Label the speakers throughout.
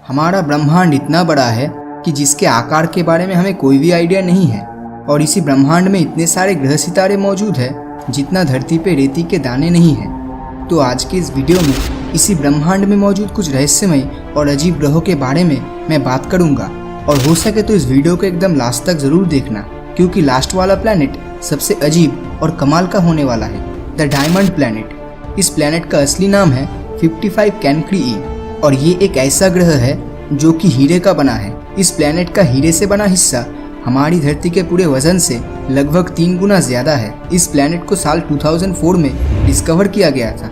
Speaker 1: हमारा ब्रह्मांड इतना बड़ा है कि जिसके आकार के बारे में हमें कोई भी आइडिया नहीं है और इसी ब्रह्मांड में इतने सारे ग्रह सितारे मौजूद हैं जितना धरती पे रेती के दाने नहीं हैं। तो आज के इस वीडियो में इसी ब्रह्मांड में मौजूद कुछ रहस्यमय और अजीब ग्रहों के बारे में मैं बात करूंगा और हो सके तो इस वीडियो को एकदम लास्ट तक जरूर देखना, क्योंकि लास्ट वाला प्लैनेट सबसे अजीब और कमाल का होने वाला है, द डायमंड प्लैनेट। इस प्लैनेट का असली नाम है 55 कैनक्री ई और ये एक ऐसा ग्रह है जो कि हीरे का बना है। इस प्लैनेट का हीरे से बना हिस्सा हमारी धरती के पूरे वजन से लगभग 3 गुना ज्यादा है। इस प्लैनेट को साल 2004 में डिस्कवर किया गया था।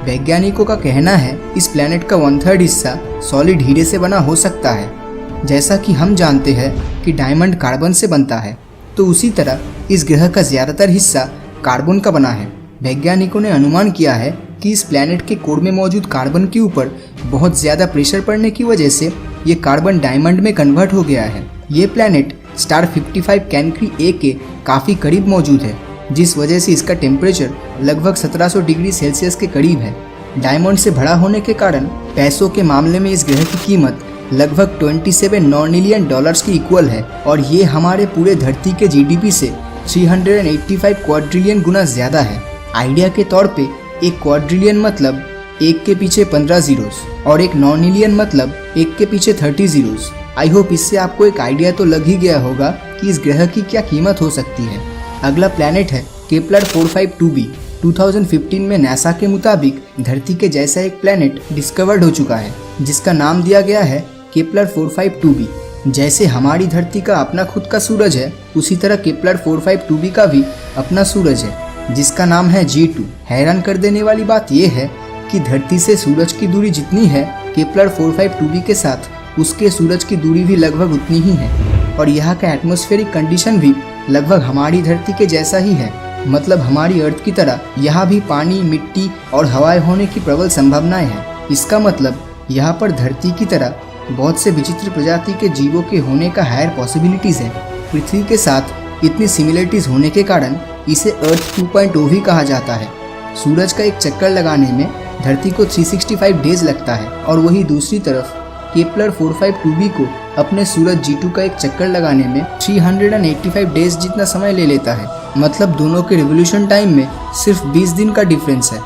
Speaker 1: वैज्ञानिकों का कहना है इस प्लैनेट का 1/3 हिस्सा सॉलिड हीरे से बना हो सकता है। जैसा कि हम जानते हैं कि डायमंड कार्बन से बनता है, तो उसी तरह इस ग्रह का ज्यादातर हिस्सा कार्बन का बना है। वैज्ञानिकों ने अनुमान किया है कि इस प्लैनेट के कोर में मौजूद कार्बन के ऊपर बहुत ज्यादा प्रेशर पड़ने की वजह से ये कार्बन डायमंड में कन्वर्ट हो गया है। ये प्लैनेट स्टार 55 कैनक्री ए के काफ़ी करीब मौजूद है, जिस वजह से इसका टेम्परेचर लगभग 1700 डिग्री सेल्सियस के करीब है। डायमंड से भरा होने के कारण पैसों के मामले में इस ग्रह की कीमत लगभग 27 नॉर्निलियन डॉलर्स की इक्वल है और ये हमारे पूरे धरती के जीडीपी से 385 क्वाड्रिलियन गुना ज़्यादा है। आइडिया के तौर पे एक क्वाड्रिलियन मतलब 1 के पीछे 15 जीरोस और एक नॉर्निलियन मतलब 1 के पीछे 30 जीरोस। आई होप इससे आपको एक आइडिया तो लग ही गया होगा कि इस ग्रह की क्या कीमत हो सकती है। अगला प्लैनेट है केपलर 452b। 2015 में नासा के मुताबिक धरती के जैसा एक प्लैनेट डिस्कवर्ड हो चुका है, जिसका नाम दिया गया है केपलर 452b। जैसे हमारी धरती का अपना खुद का सूरज है, उसी तरह केपलर 452b का भी अपना सूरज है, जिसका नाम है G2। हैरान कर देने वाली बात यह है कि धरती से सूरज की दूरी जितनी है, केपलर 452b के साथ उसके सूरज की दूरी भी लगभग उतनी ही है और यहाँ का एटमॉस्फेरिक कंडीशन भी लगभग हमारी धरती के जैसा ही है। मतलब हमारी अर्थ की तरह यहाँ भी पानी, मिट्टी और हवाएं होने की प्रबल संभावनाएं हैं। इसका मतलब यहाँ पर धरती की तरह बहुत से विचित्र प्रजाति के जीवों के होने का हायर पॉसिबिलिटीज है। पृथ्वी के साथ इतनी सिमिलरिटीज होने के कारण इसे अर्थ 2.0 भी कहा जाता है। सूरज का एक चक्कर लगाने में धरती को 365 डेज लगता है और वही दूसरी तरफ केपलर 452b को अपने सूरज G2 का एक चक्कर लगाने में 385 डेज जितना समय ले लेता है। मतलब दोनों के रिवोल्यूशन टाइम में सिर्फ 20 दिन का डिफरेंस है।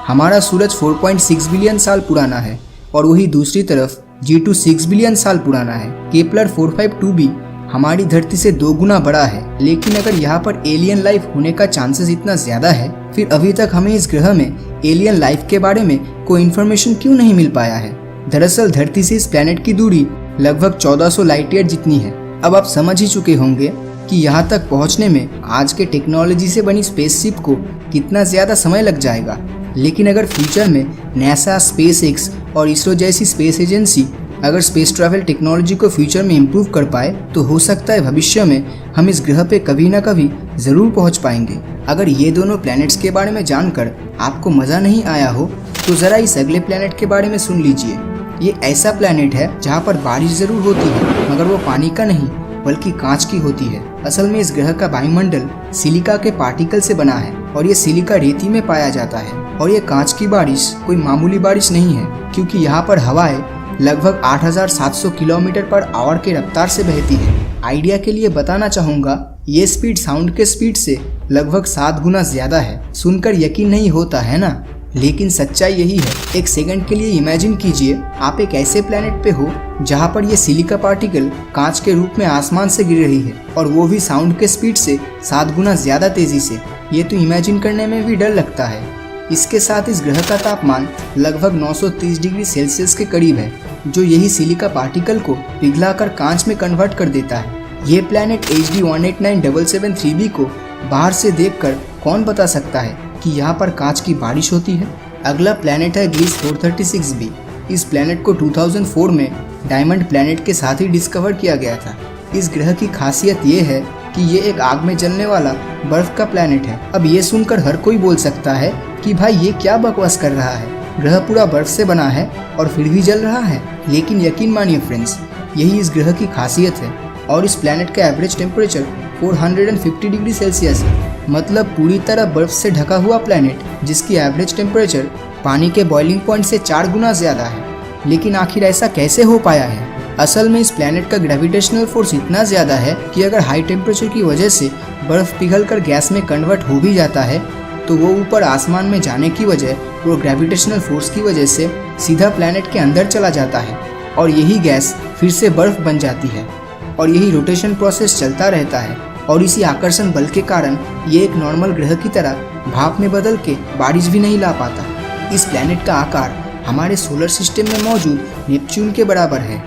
Speaker 1: हमारा सूरज 4.6 बिलियन साल पुराना है और वही दूसरी तरफ G2 6 बिलियन साल पुराना है। केपलर 452b हमारी धरती से 2 गुना बड़ा है, लेकिन अगर यहाँ पर एलियन लाइफ होने का चांसेस इतना ज्यादा है, फिर अभी तक हमें इस ग्रह में एलियन लाइफ के बारे में कोई इन्फॉर्मेशन क्यों नहीं मिल पाया है। दरअसल धरती से इस प्लैनेट की दूरी लगभग 1400 लाइट ईयर जितनी है। अब आप समझ ही चुके होंगे कि यहाँ तक पहुँचने में आज के टेक्नोलॉजी से बनी स्पेसशिप को कितना ज़्यादा समय लग जाएगा। लेकिन अगर फ्यूचर में नासा, SpaceX और इसरो जैसी स्पेस एजेंसी अगर स्पेस ट्रैवल टेक्नोलॉजी को फ्यूचर में इम्प्रूव कर पाए, तो हो सकता है भविष्य में हम इस ग्रह पे कभी ना कभी ज़रूर पहुँच पाएंगे। अगर ये दोनों प्लैनेट्स के बारे में जानकर आपको मज़ा नहीं आया हो, तो ज़रा इस अगले प्लैनेट के बारे में सुन लीजिए। ये ऐसा प्लैनेट है जहाँ पर बारिश जरूर होती है, मगर वो पानी का नहीं बल्कि कांच की होती है। असल में इस ग्रह का वायुमंडल सिलिका के पार्टिकल से बना है और ये सिलिका रेती में पाया जाता है। और ये कांच की बारिश कोई मामूली बारिश नहीं है, क्योंकि यहाँ पर हवाएं लगभग 8700 किलोमीटर पर आवर के रफ्तार से बहती है। आइडिया के लिए बताना चाहूँगा, ये स्पीड साउंड के स्पीड से लगभग 7 गुना ज्यादा है। सुनकर यकीन नहीं होता है ना, लेकिन सच्चाई यही है। एक सेकंड के लिए इमेजिन कीजिए आप एक ऐसे प्लैनेट पे हो जहाँ पर ये सिलिका पार्टिकल कांच के रूप में आसमान से गिर रही है, और वो भी साउंड के स्पीड से 7 गुना ज्यादा तेजी से। ये तो इमेजिन करने में भी डर लगता है। इसके साथ इस ग्रह का तापमान लगभग 930 डिग्री सेल्सियस के करीब है, जो यही सिलिका पार्टिकल को पिघलाकर कांच में कन्वर्ट कर देता है। ये प्लैनेट HD 189773b को बाहर से देखकर कौन बता सकता है कि यहाँ पर कांच की बारिश होती है। अगला प्लैनेट है ग्लिस 436b। इस प्लैनेट को 2004 में डायमंड प्लैनेट के साथ ही डिस्कवर किया गया था। इस ग्रह की खासियत ये है कि ये एक आग में जलने वाला बर्फ का प्लैनेट है। अब ये सुनकर हर कोई बोल सकता है कि भाई ये क्या बकवास कर रहा है, ग्रह पूरा बर्फ से बना है और फिर भी जल रहा है। लेकिन यकीन मानिए फ्रेंड्स, यही इस ग्रह की खासियत है। और इस प्लैनेट का एवरेज टेम्परेचर 450 डिग्री सेल्सियस है। मतलब पूरी तरह बर्फ से ढका हुआ प्लैनेट जिसकी एवरेज टेम्परेचर पानी के बॉइलिंग पॉइंट से 4 गुना ज़्यादा है। लेकिन आखिर ऐसा कैसे हो पाया है? असल में इस प्लैनेट का ग्रेविटेशनल फोर्स इतना ज़्यादा है कि अगर हाई टेम्परेचर की वजह से बर्फ़ पिघलकर गैस में कन्वर्ट हो भी जाता है तो वो ऊपर आसमान में जाने की वजह और ग्रेविटेशनल फोर्स की वजह से सीधा प्लैनेट के अंदर चला जाता है और यही गैस फिर से बर्फ़ बन जाती है और यही रोटेशन प्रोसेस चलता रहता है और इसी आकर्षण बल के कारण ये एक नॉर्मल ग्रह की तरह भाप में बदल के बारिश भी नहीं ला पाता। इस प्लैनेट का आकार हमारे सोलर सिस्टम में मौजूद नेपच्यून के बराबर है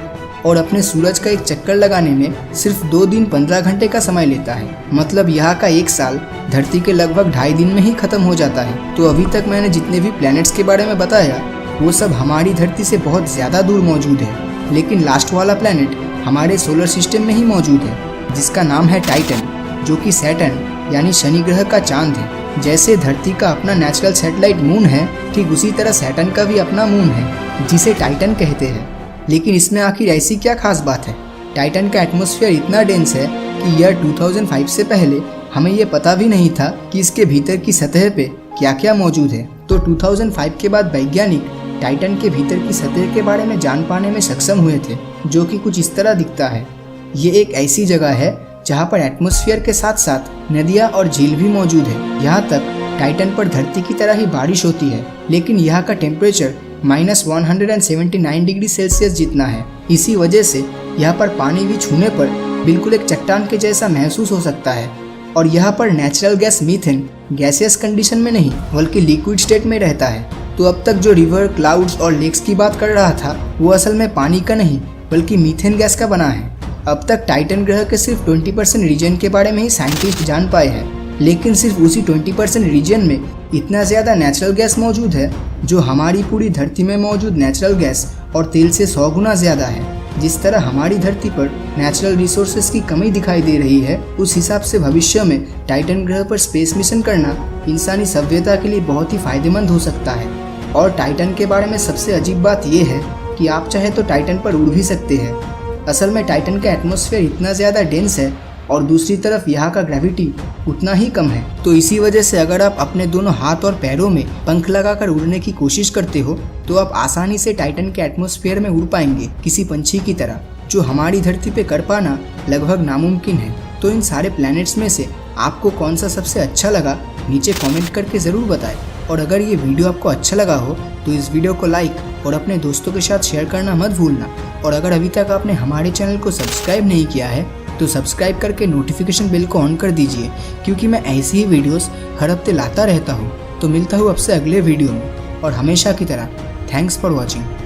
Speaker 1: और अपने सूरज का एक चक्कर लगाने में सिर्फ 2 दिन 15 घंटे का समय लेता है। मतलब यहाँ का 1 साल धरती के लगभग 2.5 दिन में ही खत्म हो जाता है। तो अभी तक मैंने जितने भी प्लैनेट्स के बारे में बताया वो सब हमारी धरती से बहुत ज़्यादा दूर मौजूद है, लेकिन लास्ट वाला प्लैनेट हमारे सोलर सिस्टम में ही मौजूद है जिसका नाम है टाइटन, जो कि सैटर्न यानी शनि ग्रह का चांद है। जैसे धरती का अपना नेचुरल सैटेलाइट मून है, ठीक उसी तरह सैटर्न का भी अपना मून है जिसे टाइटन कहते हैं। लेकिन इसमें आखिर ऐसी क्या खास बात है? टाइटन का एटमॉस्फेयर इतना डेंस है कि ईयर 2005 से पहले हमें ये पता भी नहीं था कि इसके भीतर की सतह पे क्या क्या मौजूद है। तो 2005 के बाद वैज्ञानिक टाइटन के भीतर की सतह के बारे में जान पाने में सक्षम हुए थे, जो कि कुछ इस तरह दिखता है। ये एक ऐसी जगह है जहाँ पर एटमॉस्फेयर के साथ साथ नदियाँ और झील भी मौजूद है। यहाँ तक टाइटन पर धरती की तरह ही बारिश होती है, लेकिन यहाँ का टेम्परेचर -179 डिग्री सेल्सियस जितना है। इसी वजह से यहाँ पर पानी भी छूने पर बिल्कुल एक चट्टान के जैसा महसूस हो सकता है और यहाँ पर natural gas methane gaseous condition में नहीं बल्कि लिक्विड स्टेट में रहता है। तो अब तक जो रिवर, क्लाउड्स और लेक्स की बात कर रहा था वो असल में पानी का नहीं बल्कि मीथेन गैस का बना है। अब तक टाइटन ग्रह के सिर्फ 20% रीजन के बारे में ही साइंटिस्ट जान पाए हैं, लेकिन सिर्फ उसी 20% रीजन में इतना ज़्यादा नेचुरल गैस मौजूद है जो हमारी पूरी धरती में मौजूद नेचुरल गैस और तेल से 100 गुना ज़्यादा है। जिस तरह हमारी धरती पर नेचुरल रिसोर्सेज की कमी दिखाई दे रही है, उस हिसाब से भविष्य में टाइटन ग्रह पर स्पेस मिशन करना इंसानी सभ्यता के लिए बहुत ही फायदेमंद हो सकता है। और टाइटन के बारे में सबसे अजीब बात यह है कि आप चाहे तो टाइटन पर उड़ भी सकते हैं। असल में टाइटन का एटमॉस्फेयर इतना ज़्यादा डेंस है और दूसरी तरफ यहाँ का ग्रेविटी उतना ही कम है। तो इसी वजह से अगर आप अपने दोनों हाथ और पैरों में पंख लगाकर उड़ने की कोशिश करते हो तो आप आसानी से टाइटन के एटमॉस्फेयर में उड़ पाएंगे किसी पंछी की तरह, जो हमारी धरती पे कर पाना लगभग नामुमकिन है। तो इन सारे प्लैनेट्स में से आपको कौन सा सबसे अच्छा लगा नीचे कमेंट करके ज़रूर बताएं। और अगर ये वीडियो आपको अच्छा लगा हो तो इस वीडियो को लाइक और अपने दोस्तों के साथ शेयर करना मत भूलना। और अगर अभी तक आपने हमारे चैनल को सब्सक्राइब नहीं किया है तो सब्सक्राइब करके नोटिफिकेशन बेल को ऑन कर दीजिए, क्योंकि मैं ऐसी ही वीडियोस हर हफ्ते लाता रहता हूँ। तो मिलता हूँ आपसे अगले वीडियो में और हमेशा की तरह थैंक्स फॉर वॉचिंग।